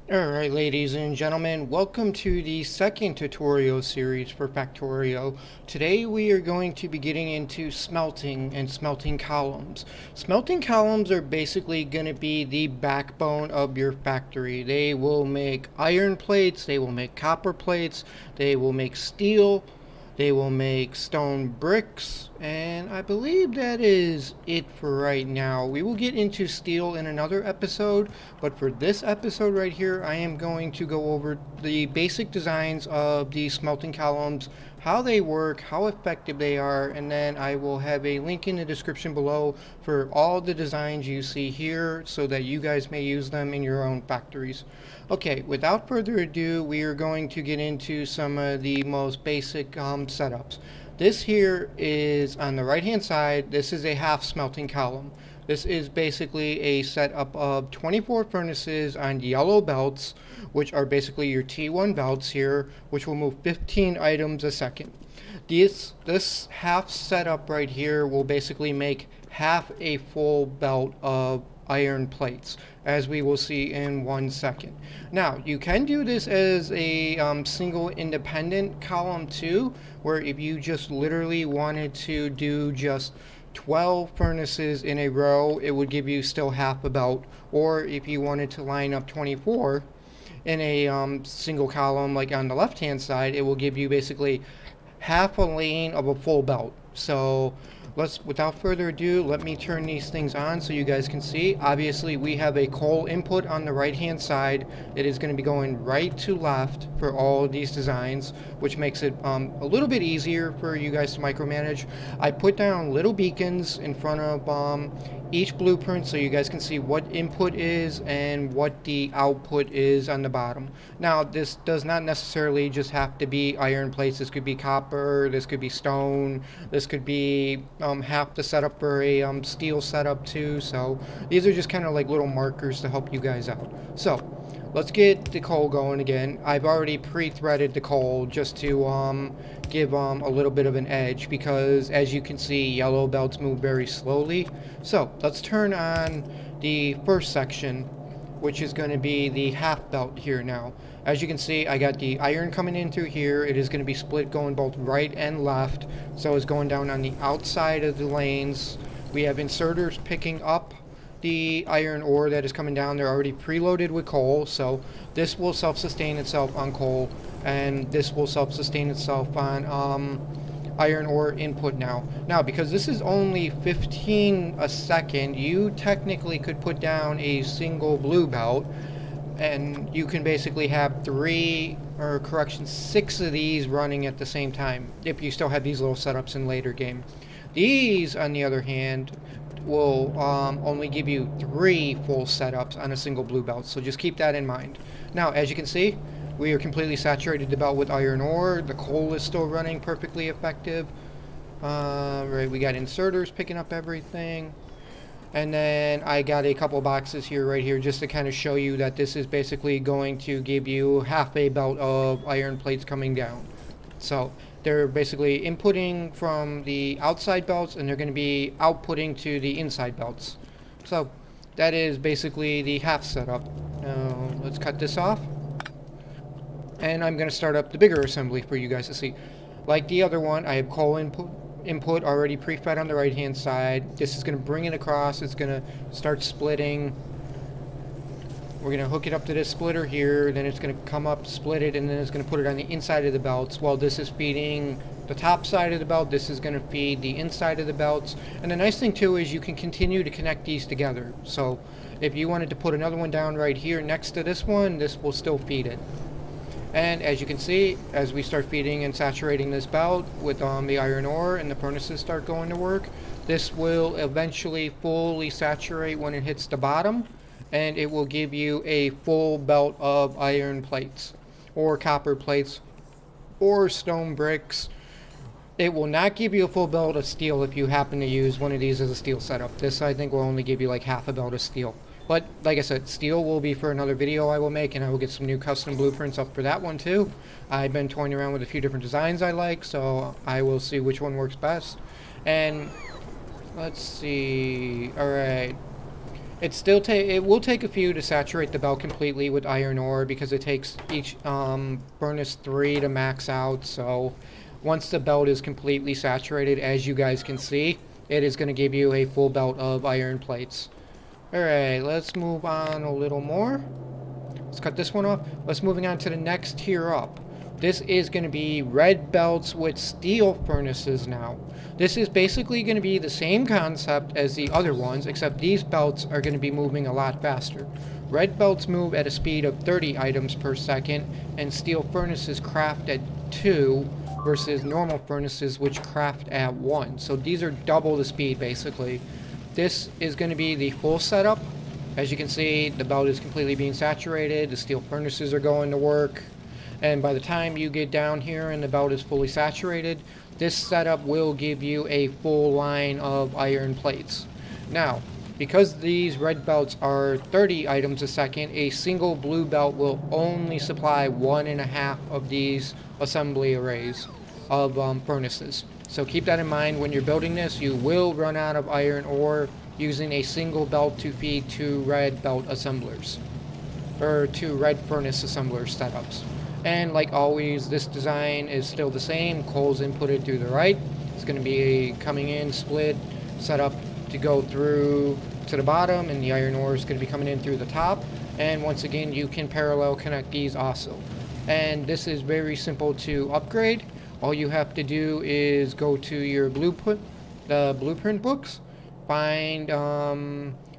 Alright, ladies and gentlemen, welcome to the second tutorial series for Factorio. Today we are going to be getting into smelting and smelting columns. Smelting columns are basically going to be the backbone of your factory. They will make iron plates, they will make copper plates, they will make steel, they will make stone bricks, and I believe that is it for right now. We will get into steel in another episode, but for this episode right here, I am going to go over the basic designs of the smelting columns, how they work, how effective they are, and then I will have a link in the description below for all the designs you see here so that you guys may use them in your own factories. Okay, without further ado, we are going to get into some of the most basic setups. This here is on the right hand side. This is a half smelting column. This is basically a setup of 24 furnaces on yellow belts, which are basically your T1 belts here, which will move 15 items a second. This half setup right here will basically make half a full belt of iron plates, as we will see in 1 second. Now, you can do this as a single independent column too, where if you just literally wanted to do just 12 furnaces in a row, it would give you still half a belt. Or if you wanted to line up 24 in a single column, like on the left hand side, it will give you basically half a lane of a full belt. So without further ado, let me turn these things on so you guys can see. Obviously, we have a coal input on the right hand side. It is going to be going right to left for all of these designs, which makes it a little bit easier for you guys to micromanage. I put down little beacons in front of each blueprint so you guys can see what input is and what the output is on the bottom. Now, this does not necessarily just have to be iron plates. This could be copper, this could be stone, this could be half the setup for a steel setup too. So these are just kind of like little markers to help you guys out. So let's get the coal going again. I've already pre-threaded the coal just to give a little bit of an edge, because as you can see, yellow belts move very slowly. So let's turn on the first section, which is going to be the half belt here now. As you can see, I got the iron coming in through here. It is going to be split going both right and left, so it's going down on the outside of the lanes. We have inserters picking up the iron ore that is coming down. They're already preloaded with coal, so this will self-sustain itself on coal, and this will self-sustain itself on iron ore input now. Now, because this is only 15 a second, you technically could put down a single blue belt, and you can basically have 6 of these running at the same time if you still have these little setups in later game. These, on the other hand, will only give you 3 full setups on a single blue belt, so just keep that in mind. Now, as you can see, we are completely saturated the belt with iron ore. The coal is still running perfectly effective. Right, we got inserters picking up everything. And then I got a couple boxes here, right here, just to kind of show you that this is basically going to give you half a belt of iron plates coming down. So they're basically inputting from the outside belts, and they're going to be outputting to the inside belts. So that is basically the half setup. Now let's cut this off. And I'm going to start up the bigger assembly for you guys to see. Like the other one, I have coal input already pre-fed on the right hand side. This is going to bring it across. It's going to start splitting. We're going to hook it up to this splitter here, then it's going to come up, split it, and then it's going to put it on the inside of the belts. While this is feeding the top side of the belt, this is going to feed the inside of the belts. And the nice thing too is you can continue to connect these together. So if you wanted to put another one down right here next to this one, this will still feed it. And as you can see, as we start feeding and saturating this belt with the iron ore and the furnaces start going to work, this will eventually fully saturate when it hits the bottom, and it will give you a full belt of iron plates or copper plates or stone bricks. It will not give you a full belt of steel if you happen to use one of these as a steel setup. This, I think, will only give you like half a belt of steel. But like I said, steel will be for another video I will make, and I will get some new custom blueprints up for that one too. I've been toying around with a few different designs I like, so I will see which one works best. And let's see. Alright, It will take a few to saturate the belt completely with iron ore, because it takes each furnace 3 to max out. So once the belt is completely saturated, as you guys can see, it is going to give you a full belt of iron plates. Alright, let's move on a little more. Let's cut this one off. Let's moving on to the next tier up. This is going to be red belts with steel furnaces now. This is basically going to be the same concept as the other ones, except these belts are going to be moving a lot faster. Red belts move at a speed of 30 items per second, and steel furnaces craft at 2 versus normal furnaces which craft at 1. So these are double the speed basically. This is going to be the full setup. As you can see, the belt is completely being saturated, the steel furnaces are going to work. And by the time you get down here and the belt is fully saturated, this setup will give you a full line of iron plates. Now, because these red belts are 30 items a second, a single blue belt will only supply 1.5 of these assembly arrays of furnaces. So keep that in mind when you're building this. You will run out of iron ore using a single belt to feed 2 red belt assemblers, or 2 red furnace assembler setups. And like always, this design is still the same. Coal's inputted through the right. It's going to be coming in, split, set up to go through to the bottom, and the iron ore is going to be coming in through the top. And once again, you can parallel connect these also. And this is very simple to upgrade. All you have to do is go to your blueprint books, find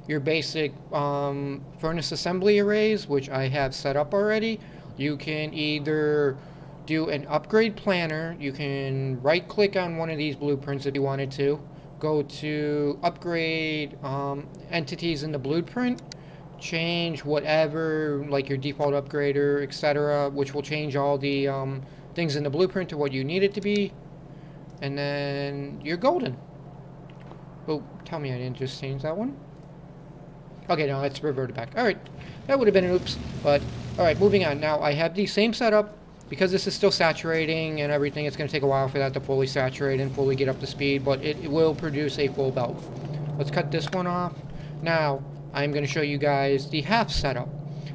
your basic furnace assembly arrays, which I have set up already. You can either do an upgrade planner. You can right click on one of these blueprints if you wanted to. Go to upgrade entities in the blueprint. Change whatever, like your default upgrader, etc., which will change all the things in the blueprint to what you need it to be. And then you're golden. Oh, tell me I didn't just change that one. Okay, no, it's reverted back. Alright, that would have been an oops, but alright, moving on. Now, I have the same setup. Because this is still saturating and everything, it's going to take a while for that to fully saturate and fully get up to speed, but it will produce a full belt. Let's cut this one off. Now, I'm going to show you guys the half setup.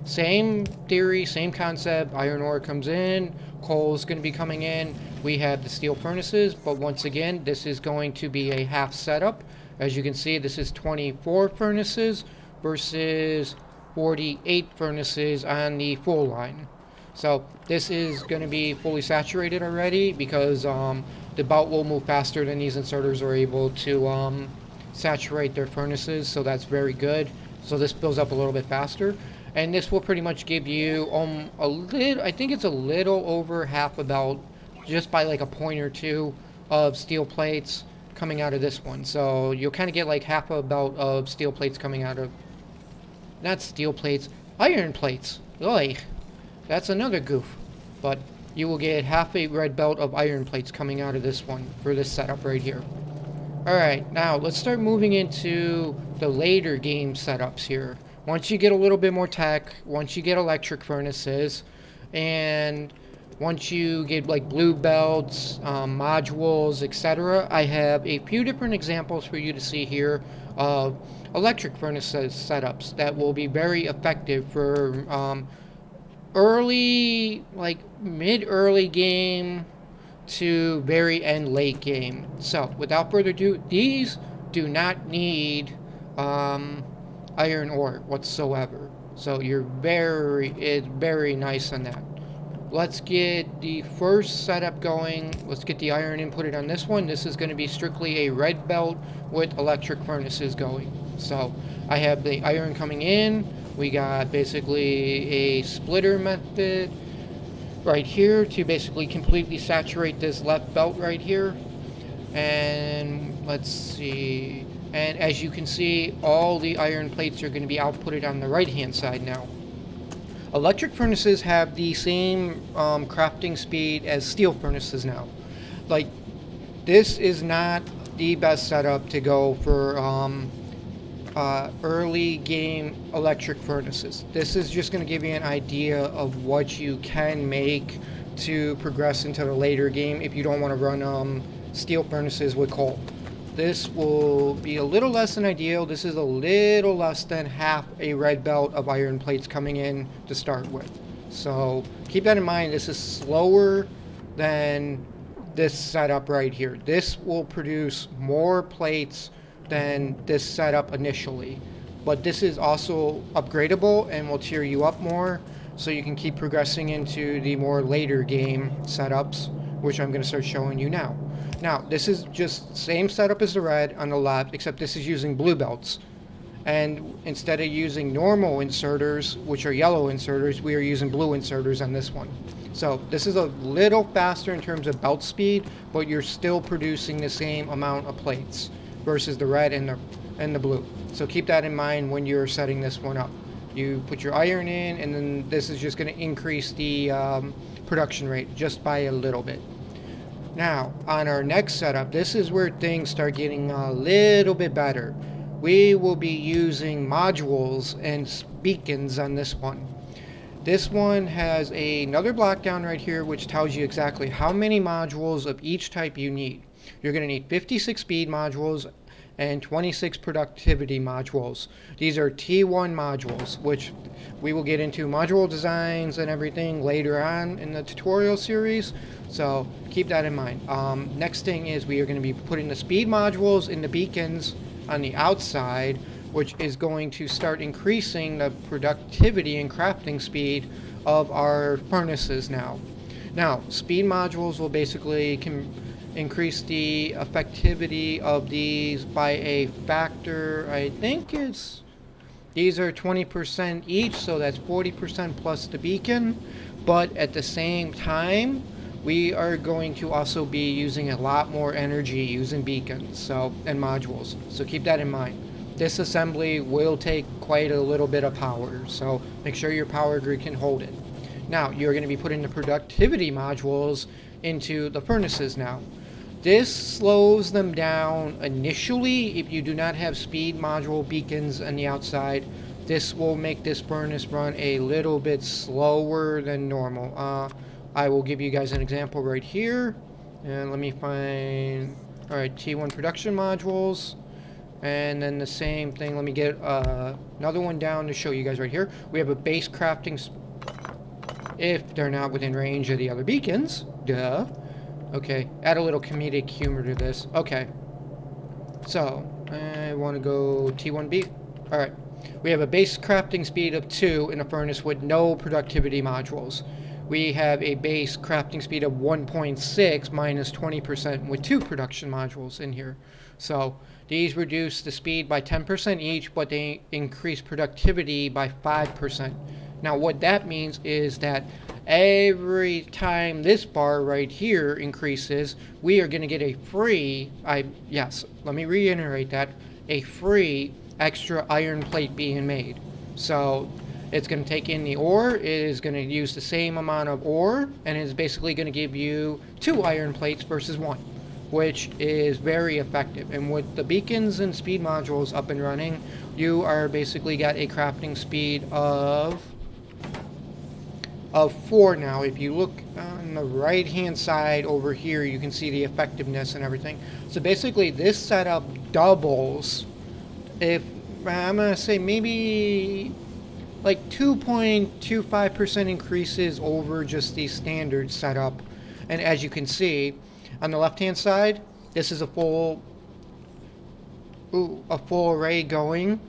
Same theory, same concept. Iron ore comes in, coal is going to be coming in. We have the steel furnaces, but once again, this is going to be a half setup. As you can see, this is 24 furnaces versus 48 furnaces on the full line. So this is going to be fully saturated already, because the belt will move faster than these inserters are able to saturate their furnaces, so that's very good. So this builds up a little bit faster, and this will pretty much give you a little, I think it's a little over half a belt, just by like a point or two of steel plates coming out of this one. So you'll kind of get like half a belt of steel plates coming out of, not steel plates, iron plates. Oy. That's another goof. But you will get half a red belt of iron plates coming out of this one for this setup right here. Alright, now let's start moving into the later game setups here. Once you get a little bit more tech, once you get electric furnaces, and once you get like blue belts, modules, etc., I have a few different examples for you to see here of electric furnaces setups that will be very effective for early, like mid-early game to very end late game. So without further ado, these do not need iron ore whatsoever. So it's very nice on that. Let's get the first setup going. Let's get the iron inputted on this one. This is going to be strictly a red belt with electric furnaces going. So I have the iron coming in. We got basically a splitter method right here to basically completely saturate this left belt right here. And let's see. And as you can see, all the iron plates are going to be outputted on the right hand side now. Electric furnaces have the same crafting speed as steel furnaces now. Like, this is not the best setup to go for early game electric furnaces. This is just going to give you an idea of what you can make to progress into the later game if you don't want to run steel furnaces with coal. This will be a little less than ideal. This is a little less than half a red belt of iron plates coming in to start with. So keep that in mind. This is slower than this setup right here. This will produce more plates than this setup initially. But this is also upgradable and will tier you up more, so you can keep progressing into the more later game setups, which I'm going to start showing you now. Now, this is just same setup as the red on the left, except this is using blue belts. And instead of using normal inserters, which are yellow inserters, we are using blue inserters on this one. So this is a little faster in terms of belt speed, but you're still producing the same amount of plates versus the red and the blue. So keep that in mind when you're setting this one up. You put your iron in, and then this is just going to increase the production rate just by a little bit. Now, on our next setup, this is where things start getting a little bit better. We will be using modules and beacons on this one. This one has another block down right here, which tells you exactly how many modules of each type you need. You're going to need 56 speed modules and 26 productivity modules. These are T1 modules, which we will get into module designs and everything later on in the tutorial series. So keep that in mind. Next thing is we are going to be putting the speed modules in the beacons on the outside, which is going to start increasing the productivity and crafting speed of our furnaces now. Now, speed modules will basically increase the effectivity of these by a factor, I think these are 20% each, so that's 40% plus the beacon. But at the same time, we are going to also be using a lot more energy using beacons and modules. So keep that in mind. This assembly will take quite a little bit of power, so make sure your power grid can hold it. Now, you're going to be putting the productivity modules into the furnaces now. This slows them down initially if you do not have speed module beacons on the outside. This will make this furnace run a little bit slower than normal. I will give you guys an example right here. And let me find, alright, T1 production modules. And then the same thing, let me get another one down to show you guys right here. We have a base crafting, if they're not within range of the other beacons. Duh. Okay, add a little comedic humor to this. Okay. So, I want to go T1B. Alright. We have a base crafting speed of 2 in a furnace with no productivity modules. We have a base crafting speed of 1.6 minus 20% with 2 production modules in here. So these reduce the speed by 10% each, but they increase productivity by 5%. Now what that means is that every time this bar right here increases, we are going to get a free, yes, let me reiterate that, a free extra iron plate being made. So it's going to take in the ore, it is going to use the same amount of ore, and it's basically going to give you 2 iron plates versus 1, which is very effective. And with the beacons and speed modules up and running, you are basically got a crafting speed of 4 now. If you look on the right hand side over here, you can see the effectiveness and everything. So basically this setup doubles, if I'm going to say maybe like 2.25% increases over just the standard setup. And as you can see on the left hand side, this is a full array going,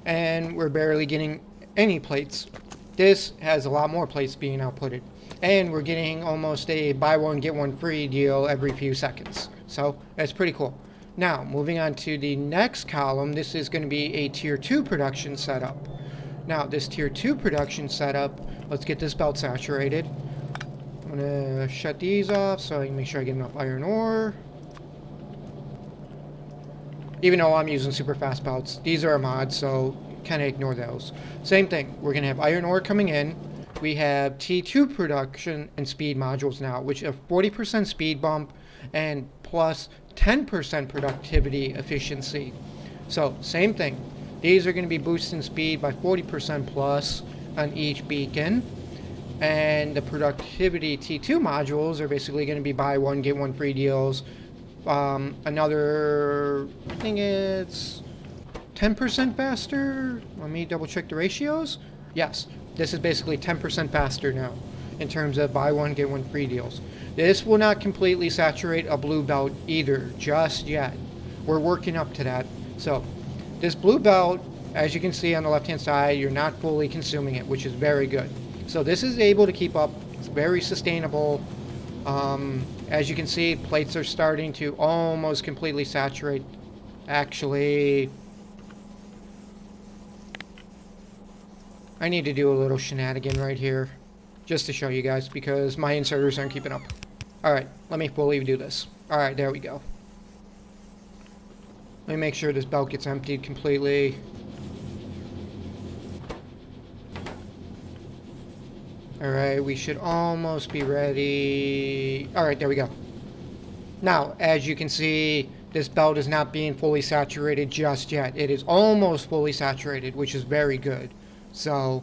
and we're barely getting any plates. This has a lot more plates being outputted, and we're getting almost a buy one get one free deal every few seconds. So that's pretty cool. Now moving on to the next column, this is going to be a tier 2 production setup. Now this tier 2 production setup, let's get this belt saturated. I'm going to shut these off so I can make sure I get enough iron ore. Even though I'm using super fast belts, these are a mod, so kind of ignore those. Same thing, we're going to have iron ore coming in. We have T2 production and speed modules now, which have 40% speed bump and plus 10% productivity efficiency. So same thing. These are going to be boosting speed by 40% plus on each beacon. And the productivity T2 modules are basically going to be buy one, get one free deals another, I think it's 10% faster. Let me double check the ratios. Yes, this is basically 10% faster now in terms of buy one get one free deals. This will not completely saturate a blue belt either just yet. We're working up to that. So this blue belt, as you can see on the left hand side, you're not fully consuming it, which is very good. So this is able to keep up. It's very sustainable. As you can see, plates are starting to almost completely saturate. Actually, I need to do a little shenanigan right here just to show you guys because my inserters aren't keeping up. Alright, let me fully do this. Alright, there we go. Let me make sure this belt gets emptied completely. Alright, we should almost be ready. Alright, there we go. Now, as you can see, this belt is not being fully saturated just yet. It is almost fully saturated, which is very good. So,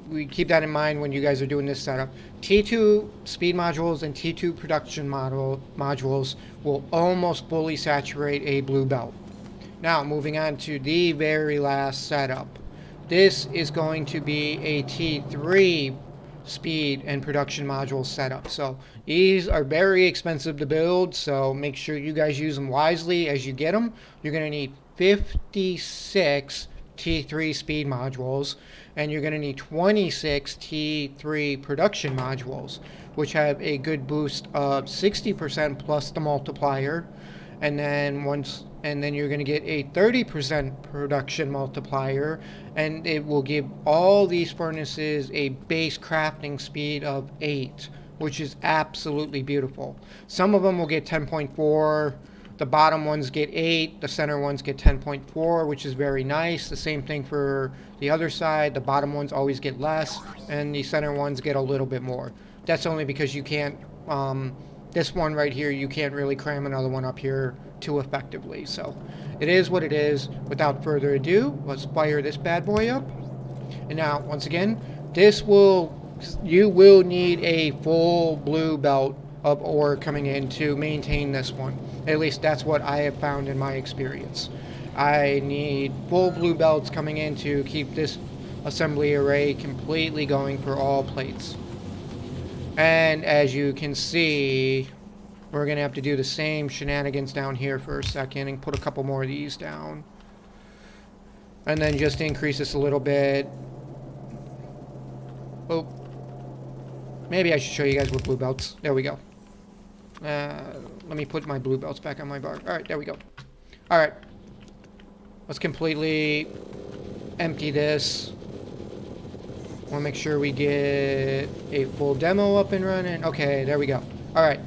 we keep that in mind when you guys are doing this setup. T2 speed modules and T2 production modules will almost fully saturate a blue belt. Now, moving on to the very last setup. This is going to be a T3 speed and production module setup. So these are very expensive to build, so make sure you guys use them wisely as you get them. You're going to need 56 T3 speed modules, and you're going to need 26 T3 production modules, which have a good boost of 60% plus the multiplier. And then you're going to get a 30% production multiplier, and it will give all these furnaces a base crafting speed of 8, which is absolutely beautiful. Some of them will get 10.4, the bottom ones get 8, the center ones get 10.4, which is very nice. The same thing for the other side. The bottom ones always get less, and the center ones get a little bit more. That's only because you can't this one right here, you can't really cram another one up here too effectively. So it is what it is. Without further ado, let's fire this bad boy up. And now, once again, you will need a full blue belt of ore coming in to maintain this one. At least that's what I have found in my experience. I need full blue belts coming in to keep this assembly array completely going for all plates. And as you can see, we're going to have to do the same shenanigans down here for a second and put a couple more of these down. And then just increase this a little bit. Oh, maybe I should show you guys with blue belts. There we go. Let me put my blue belts back on my bar. Alright, there we go. Alright. Let's completely empty this. I want to make sure we get a full demo up and running. Okay, there we go. Alright.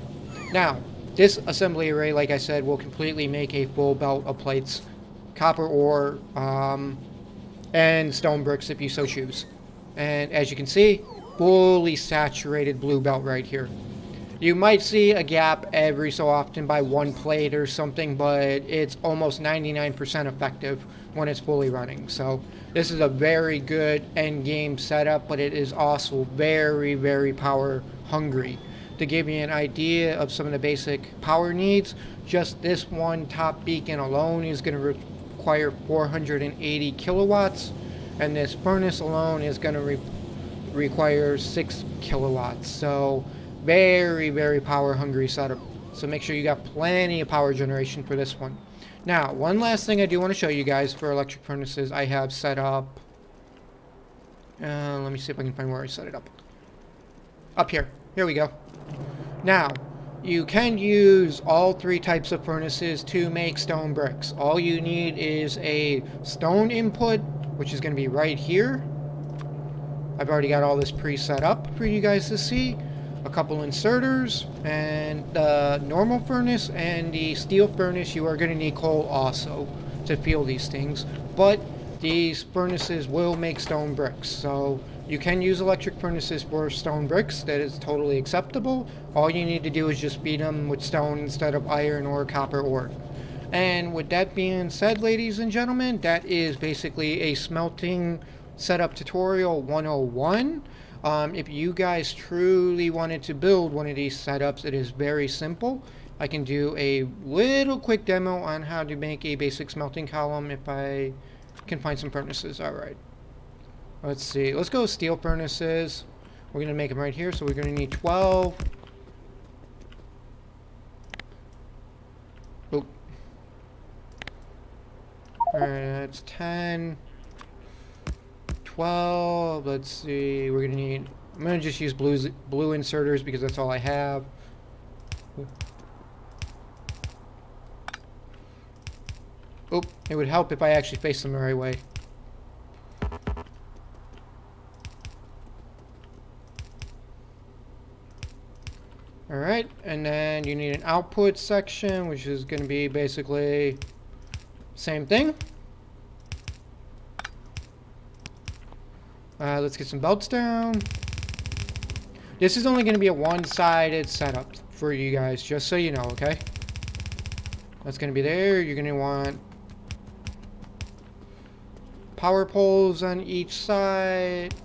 Now, this assembly array, like I said, will completely make a full belt of plates. Copper ore, and stone bricks if you so choose. And as you can see, fully saturated blue belt right here. You might see a gap every so often by one plate or something, but it's almost 99% effective when it's fully running. So this is a very good end game setup, but it is also very, very power hungry. To give you an idea of some of the basic power needs, just this one top beacon alone is going to require 480 kilowatts, and this furnace alone is going to require 6 kilowatts. So very, very power hungry setup. So make sure you got plenty of power generation for this one. Now, one last thing I do want to show you guys for electric furnaces I have set up. Let me see if I can find where I set it up. Up here. Here we go. Now, you can use all 3 types of furnaces to make stone bricks. All you need is a stone input, which is going to be right here. I've already got all this pre-set up for you guys to see. A couple inserters, and the normal furnace and the steel furnace, you are going to need coal also to fuel these things. But these furnaces will make stone bricks, so you can use electric furnaces for stone bricks. That is totally acceptable. All you need to do is just feed them with stone instead of iron or copper ore. And with that being said, ladies and gentlemen, that is basically a smelting setup tutorial 101. If you guys truly wanted to build one of these setups, it is very simple. I can do a little quick demo on how to make a basic smelting column if I can find some furnaces. Alright. Let's see. Let's go steel furnaces. We're going to make them right here, so we're going to need 12. Oh. Alright, that's 10. 12. Let's see. We're going to need... I'm going to just use blue inserters because that's all I have. Oh, it would help if I actually face them the right way. Alright, and then you need an output section, which is going to be basically same thing. Let's get some belts down. This is only going to be a one-sided setup for you guys, just so you know, okay? That's going to be there. You're going to want power poles on each side.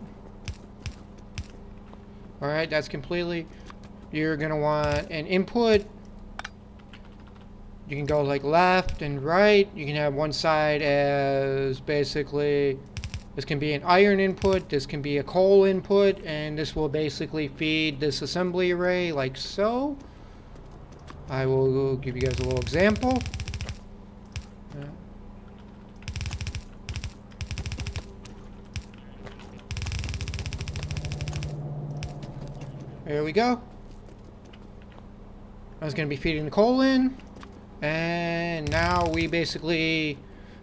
Alright, that's completely... You're going to want an input. You can go like left and right. You can have one side as basically... This can be an iron input, this can be a coal input, and this will basically feed this assembly array like so. I will give you guys a little example. There we go. I was going to be feeding the coal in, and now we basically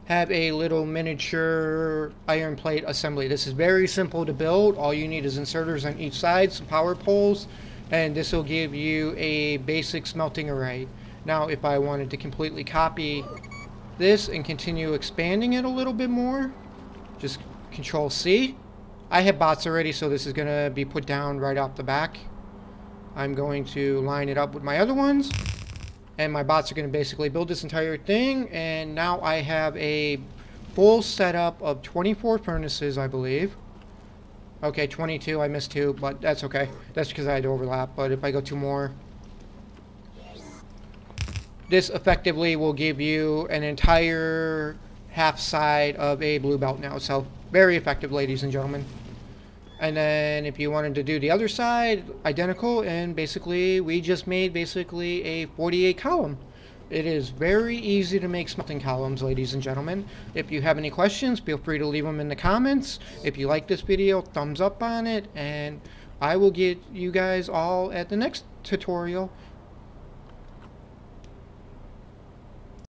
have a little miniature iron plate assembly. This is very simple to build. All you need is inserters on each side, some power poles, and this will give you a basic smelting array. Now if I wanted to completely copy this and continue expanding it a little bit more, just Control C. I have bots already, so this is going to be put down right off the back. I'm going to line it up with my other ones. And my bots are going to basically build this entire thing. And now I have a full setup of 24 furnaces, I believe. Okay, 22. I missed 2, but that's okay. That's because I had to overlap. But if I go 2 more... This effectively will give you an entire half side of a blue belt now. So, very effective, ladies and gentlemen. And then if you wanted to do the other side, identical, and basically we just made basically a 48 column. It is very easy to make smelting columns, ladies and gentlemen. If you have any questions, feel free to leave them in the comments. If you like this video, thumbs up on it, and I will get you guys all at the next tutorial.